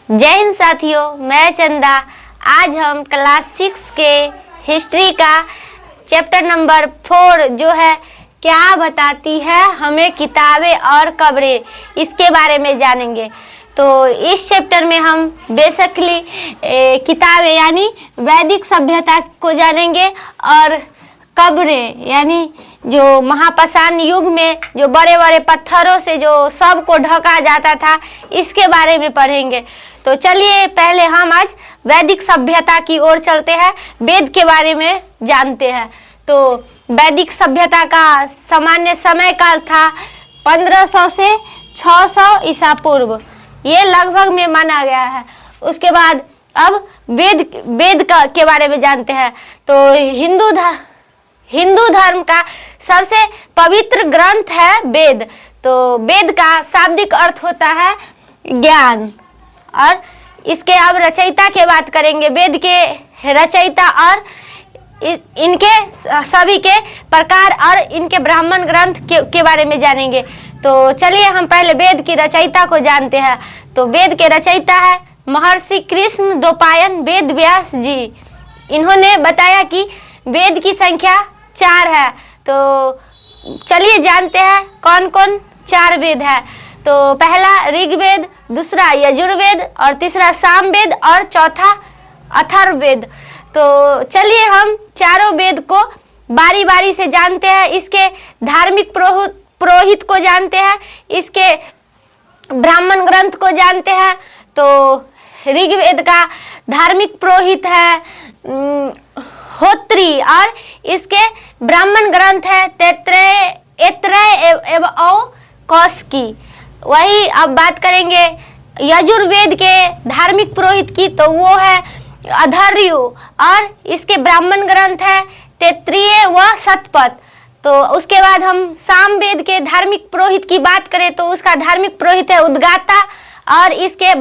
जय हिंद साथियों, मैं चंदा। आज हम क्लास 6 के हिस्ट्री का चैप्टर नंबर 4 जो है क्या बताती है हमें किताबें और कब्रें, इसके बारे में जानेंगे। तो इस चैप्टर में हम बेसिकली किताबें यानी वैदिक सभ्यता को जानेंगे और कब्रें यानी जो महापाषाण युग में जो बड़े बड़े पत्थरों से जो सबको ढका जाता था, इसके बारे में पढ़ेंगे। तो चलिए पहले हम आज वैदिक सभ्यता की ओर चलते हैं, वेद के बारे में जानते हैं। तो वैदिक सभ्यता का सामान्य समय काल था 1500 से 600 ईसा पूर्व, ये लगभग में माना गया है। उसके बाद अब वेद के बारे में जानते हैं। तो हिंदू धर्म का सबसे पवित्र ग्रंथ है वेद। तो वेद का शाब्दिक अर्थ होता है ज्ञान। और इसके अब रचयिता की बात करेंगे। वेद के रचयिता और इनके सभी के प्रकार और इनके ब्राह्मण ग्रंथ के बारे में जानेंगे। तो चलिए हम पहले वेद की रचयिता को जानते हैं। तो वेद के रचयिता है महर्षि कृष्ण द्वैपायन वेद व्यास जी। इन्होंने बताया कि वेद की संख्या 4 है। तो चलिए जानते हैं कौन कौन 4 वेद है। तो पहला ऋग्वेद, दूसरा यजुर्वेद और तीसरा सामवेद और चौथा अथर्ववेद। तो चलिए हम चारों वेद को बारी बारी से जानते हैं। इसके धार्मिक पुरोहित को जानते हैं, इसके ब्राह्मण ग्रंथ को जानते हैं। तो ऋग्वेद का धार्मिक पुरोहित है होत्री और इसके ब्राह्मण ग्रंथ है ऐत्रेय एवं कौशिकी। वही अब बात करेंगे यजुर्वेद के धार्मिक पुरोहित की, तो वो है अधर्यु और इसके ब्राह्मण ग्रंथ है तैत्तिरीय व शतपथ। तो उसके बाद हम सामवेद के धार्मिक पुरोहित की बात करें तो उसका धार्मिक पुरोहित है उद्गाता और इसके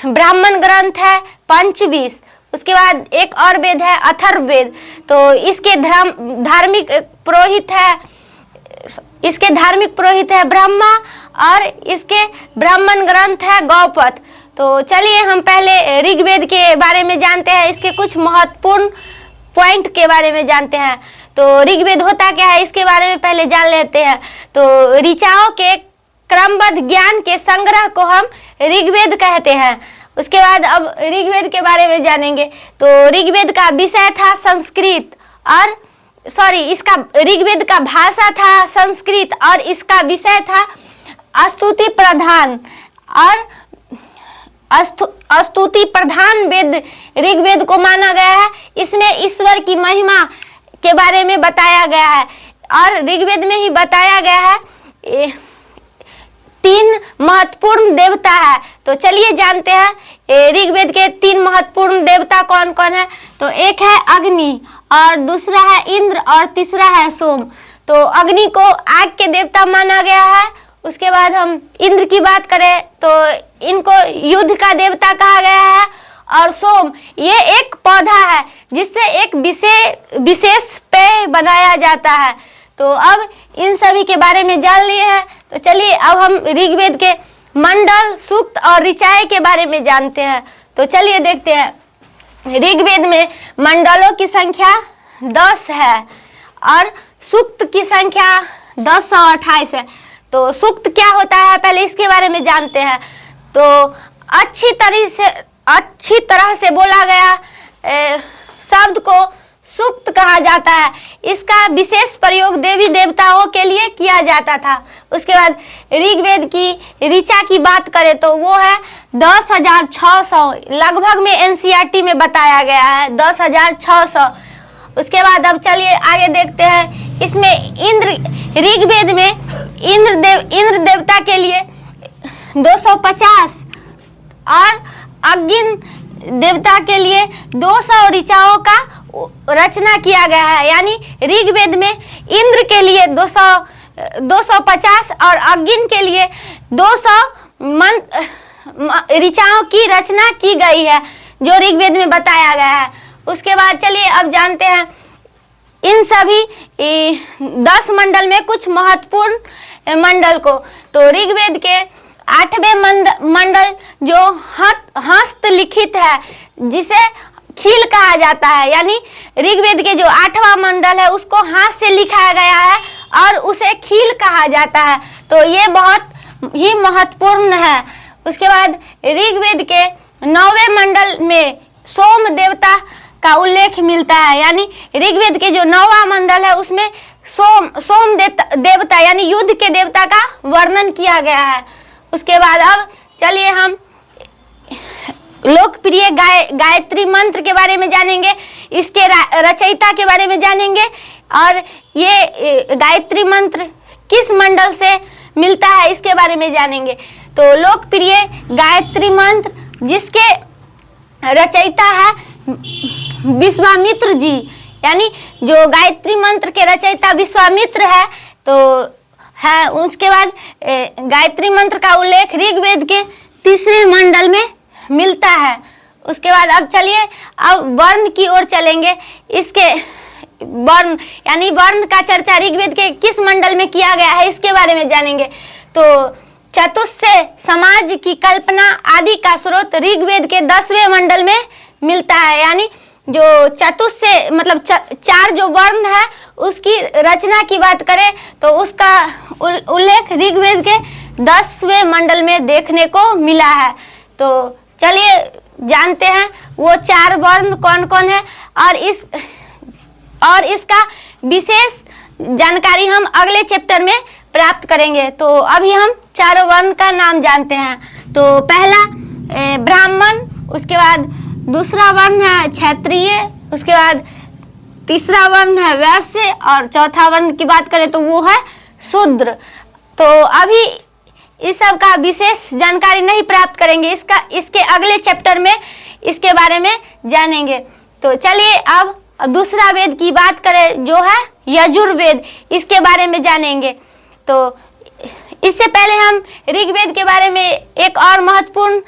ब्राह्मण ग्रंथ है पंचविश। उसके बाद एक और वेद है अथर्ववेद। तो इसके धार्मिक पुरोहित है ब्रह्मा और इसके ब्राह्मण ग्रंथ है गौपथ। तो चलिए हम पहले ऋग्वेद के बारे में जानते हैं, इसके कुछ महत्वपूर्ण पॉइंट के बारे में जानते हैं। तो ऋग्वेद होता क्या है, इसके बारे में पहले जान लेते हैं। तो ऋचाओं के क्रमबद्ध ज्ञान के संग्रह को हम ऋग्वेद कहते हैं। उसके बाद अब ऋग्वेद के बारे में जानेंगे। तो ऋग्वेद का विषय था संस्कृत और इसका ऋग्वेद का भाषा था संस्कृत और इसका विषय था स्तुति प्रधान और स्तुति प्रधान वेद ऋग्वेद को माना गया है। इसमें ईश्वर की महिमा के बारे में बताया गया है और ऋग्वेद में ही बताया गया है 3 महत्वपूर्ण देवता है। तो चलिए जानते हैं ऋग्वेद के 3 महत्वपूर्ण देवता कौन कौन है। तो एक है अग्नि और दूसरा है इंद्र और तीसरा है सोम। तो अग्नि को आग के देवता माना गया है। उसके बाद हम इंद्र की बात करें तो इनको युद्ध का देवता कहा गया है। और सोम ये एक पौधा है जिससे एक विशेष पेय बनाया जाता है। तो अब इन सभी के बारे में जान लिए हैं। तो चलिए अब हम ऋग्वेद के मंडल, सूक्त और ऋचाएँ के बारे में जानते हैं। तो चलिए देखते हैं। ऋग्वेद में मंडलों की संख्या 10 है और सूक्त की संख्या 1028 है। तो सूक्त क्या होता है पहले इसके बारे में जानते हैं। तो अच्छी तरह से बोला गया शब्द को सूक्त कहा जाता है। इसका विशेष प्रयोग देवी देवताओं के लिए किया जाता था। उसके बाद ऋग्वेद की ऋचा की बात करें तो वो है 10,600, लगभग में एनसीईआरटी में बताया गया है 10,600। उसके बाद अब चलिए आगे देखते हैं। इसमें ऋग्वेद में इंद्र देवता के लिए 250 और अग्नि देवता के लिए 200 ऋचाओं का रचना किया गया है। यानी ऋग्वेद में इंद्र के लिए 250 और अग्नि के लिए 200 ऋचाओं की रचना की गई है जो ऋग्वेद में बताया गया है। उसके बाद चलिए अब जानते हैं इन सभी 10 मंडल में कुछ महत्वपूर्ण मंडल को। तो ऋग्वेद के 8वें मंडल जो हस्तलिखित है, जिसे खील कहा जाता है, यानी ऋग्वेद के जो 8वां मंडल है उसको हाथ से लिखा गया है और उसे खील कहा जाता है। तो ये बहुत ही महत्वपूर्ण है। उसके बाद ऋग्वेद के 9वें मंडल में सोम देवता का उल्लेख मिलता है, यानी ऋग्वेद के जो 9वां मंडल है उसमें सोम देवता यानी युद्ध के देवता का वर्णन किया गया है। उसके बाद अब चलिए हम लोकप्रिय गायत्री मंत्र के बारे में जानेंगे, इसके रचयिता के बारे में जानेंगे और ये गायत्री मंत्र किस मंडल से मिलता है इसके बारे में जानेंगे। तो लोकप्रिय गायत्री मंत्र जिसके रचयिता है विश्वामित्र जी, यानी जो गायत्री मंत्र के रचयिता विश्वामित्र है तो है। उसके बाद गायत्री मंत्र का उल्लेख ऋग्वेद के 3वें मंडल में मिलता है। उसके बाद अब चलिए अब वर्ण की ओर चलेंगे। इसके वर्ण यानी वर्ण का चर्चा ऋग्वेद के किस मंडल में किया गया है इसके बारे में जानेंगे। तो चतुष्य समाज की कल्पना आदि का स्रोत ऋग्वेद के 10वें मंडल में मिलता है, यानी जो चतुष्य मतलब 4 जो वर्ण है उसकी रचना की बात करें तो उसका उल्लेख ऋग्वेद के 10वें मंडल में देखने को मिला है। तो चलिए जानते हैं वो 4 वर्ण कौन कौन है और इसका विशेष जानकारी हम अगले चैप्टर में प्राप्त करेंगे। तो अभी हम 4 वर्ण का नाम जानते हैं। तो पहला ब्राह्मण, उसके बाद दूसरा वर्ण है क्षत्रिय, उसके बाद तीसरा वर्ण है वैश्य और चौथा वर्ण की बात करें तो वो है शूद्र। तो अभी इस सब का विशेष जानकारी नहीं प्राप्त करेंगे, इसके अगले चैप्टर में इसके बारे में जानेंगे। तो चलिए अब दूसरा वेद की बात करें जो है यजुर्वेद, इसके बारे में जानेंगे। तो इससे पहले हम ऋग्वेद के बारे में एक और महत्वपूर्ण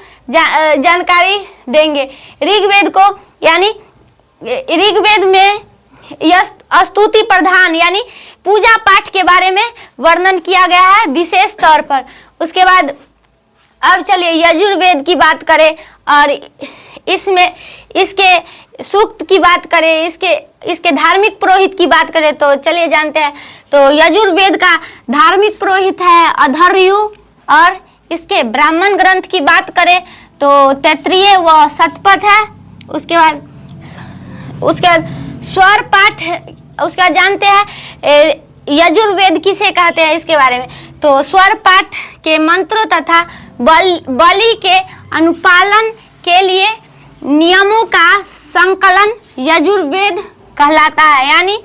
जानकारी देंगे। ऋग्वेद को यानी ऋग्वेद में स्तुति प्रधान यानी पूजा पाठ के बारे में वर्णन किया गया है विशेष तौर पर। उसके बाद अब चलिए यजुर्वेद की बात करें और इसमें इसके सूक्त की बात करें, इसके धार्मिक पुरोहित की बात करें तो चलिए जानते हैं। तो यजुर्वेद का धार्मिक पुरोहित है अधर्यु और इसके ब्राह्मण ग्रंथ की बात करें तो तैत्तिरीय व शतपथ है। उसके बाद स्वर पाठ, उसका जानते हैं यजुर्वेद किसे कहते हैं इसके बारे में। तो स्वर पाठ के मंत्रों तथा बलि के अनुपालन के लिए नियमों का संकलन यजुर्वेद कहलाता है, यानी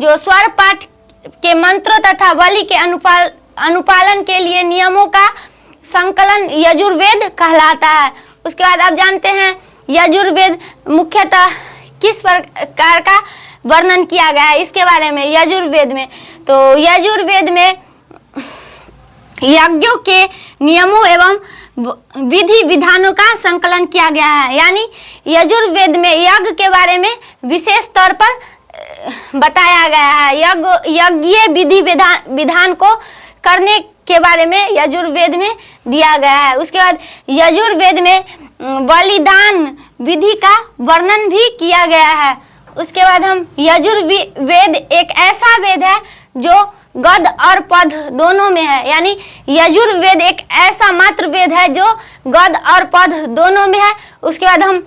जो स्वर पाठ के मंत्रों तथा बलि के अनुपालन के लिए नियमों का संकलन यजुर्वेद कहलाता है। उसके बाद आप जानते हैं यजुर्वेद मुख्यतः किस प्रकार का वर्णन किया गया है इसके बारे में यजुर्वेद में। तो यजुर्वेद में यज्ञों के नियमों एवं विधि विधानों का संकलन किया गया है, यानी यजुर्वेद में यज्ञ के बारे में विशेष तौर पर बताया गया है। यज्ञीय विधि विधान को करने के बारे में यजुर्वेद में दिया गया है। उसके बाद यजुर्वेद में बलिदान विधि का वर्णन भी किया गया है। उसके बाद हम यजुर्वेद एक ऐसा वेद है जो गद और पद दोनों में है, यानी यजुर्वेद एक ऐसा मात्र वेद है जो गद और पद दोनों में है। उसके बाद हम